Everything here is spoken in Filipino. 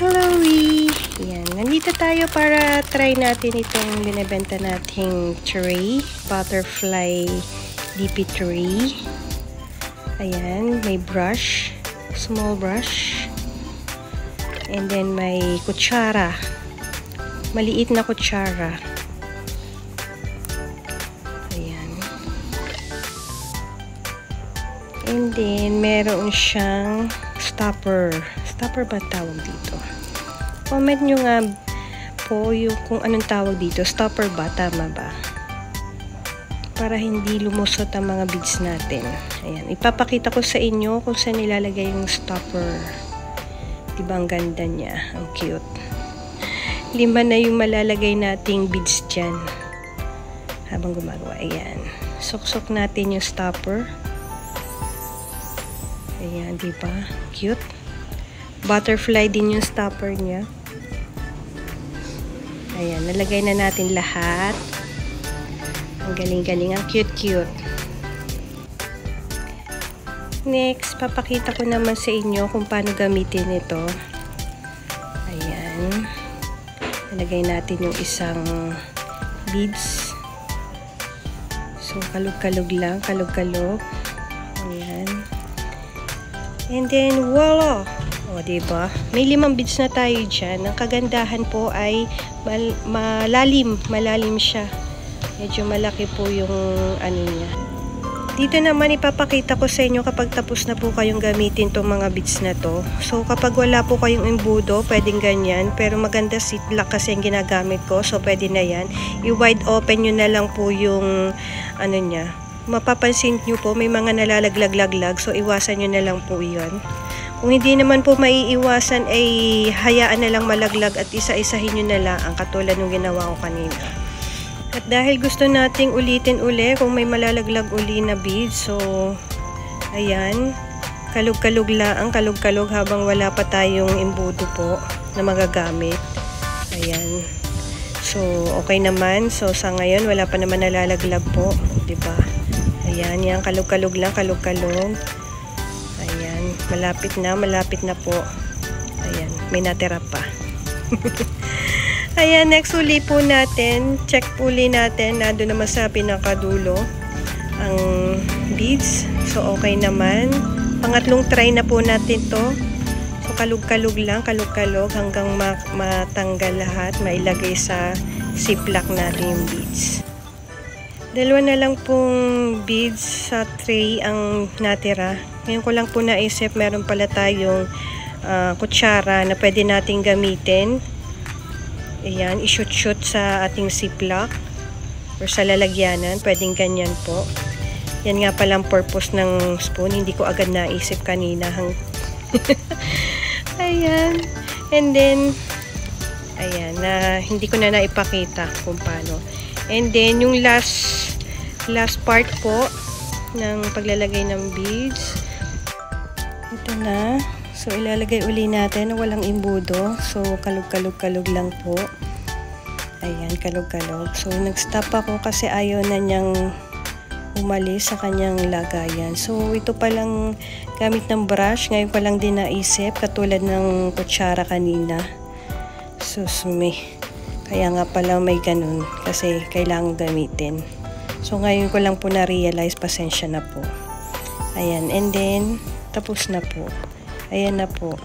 Chloe! Yan, nandito tayo para try natin itong binibenta nating tray, butterfly DP tray. Ayan, may brush, small brush. And then may kutsara, maliit na kutsara. Ayan. And then meron siyang stopper. Stopper ba tawag dito? Comment nyo nga po yung kung anong tawag dito. Stopper ba? Tama ba? Para hindi lumusot ang mga beads natin. Ayan. Ipapakita ko sa inyo kung saan nilalagay yung stopper. Diba ang ganda niya? Ang cute. 5 na yung malalagay nating beads dyan. Habang gumagawa. Ayan. Suksok natin yung stopper. Ayan. Diba? Cute. Butterfly din yung stopper niya. Ayan, nalagay na natin lahat. Ang galing-galing, ang cute-cute. Next, papakita ko naman sa inyo kung paano gamitin ito. Ayan. Nalagay natin yung isang beads. So, kalug-kalug lang, kalug-kalug. Ayan. And then, voila! O, diba? May 5 beads na tayo dyan. Ang kagandahan po ay malalim siya. Medyo malaki po yung ano niya. Dito naman ipapakita ko sa inyo kapag tapos na po kayong gamitin itong mga beads na to. So, kapag wala po kayong embudo, pwedeng ganyan. Pero maganda ziplock kasi yung ginagamit ko. So, pwede na yan. I-wide open nyo na lang po yung ano niya. Mapapansin nyo po, may mga nalalaglag-laglag. So, iwasan nyo na lang po yan. Kung hindi naman po maiiwasan ay hayaan na lang malaglag at isa-isahin nyo na lang ang katulad ng ginawa ko kanina. At dahil gusto nating ulitin uli kung may malalaglag uli na beads, so ayan, kalug-kalug lang, kalug-kalug habang wala pa tayong embudo po na magagamit. Ayan. So okay naman. So sa ngayon wala pa naman nalalaglag po, 'di ba? Ayan, yan kalug-kalug lang, kalug-kalug. Malapit na po. Ayan, may natira pa. Ayan, next uli po natin. Check uli natin. Nandun naman sa pinakadulo ang beads. So, okay naman. Pangatlong try na po natin to. So, kalug-kalug lang, kalug-kalug hanggang matanggal lahat. Mailagay sa ziplock natin yung beads. 2 na lang pong beads sa tray ang natira. Ngayon ko lang po naisip, meron pala tayong kutsara na pwede nating gamitin. Ayan, i-shoot-shoot sa ating ziplock or sa lalagyanan. Pwedeng ganyan po. Yan nga palang purpose ng spoon. Hindi ko agad naisip kanina. Ayan. And then, ayan, hindi ko na naipakita kung paano. And then, yung last part po ng paglalagay ng beads. Ito na. So, ilalagay uli natin na walang imbudo. So, kalug-kalug-kalug lang po. Ayan, kalug-kalug. So, nag-stop ako kasi ayaw na niyang umalis sa kanyang lagayan. So, ito palang gamit ng brush. Ngayon pa lang din naisip, katulad ng kutsara kanina. Susme. Kaya nga pala may ganun kasi kailangan gamitin. So, ngayon ko lang po na-realize, pasensya na po. Ayan, and then, tapos na po. Ayan na po.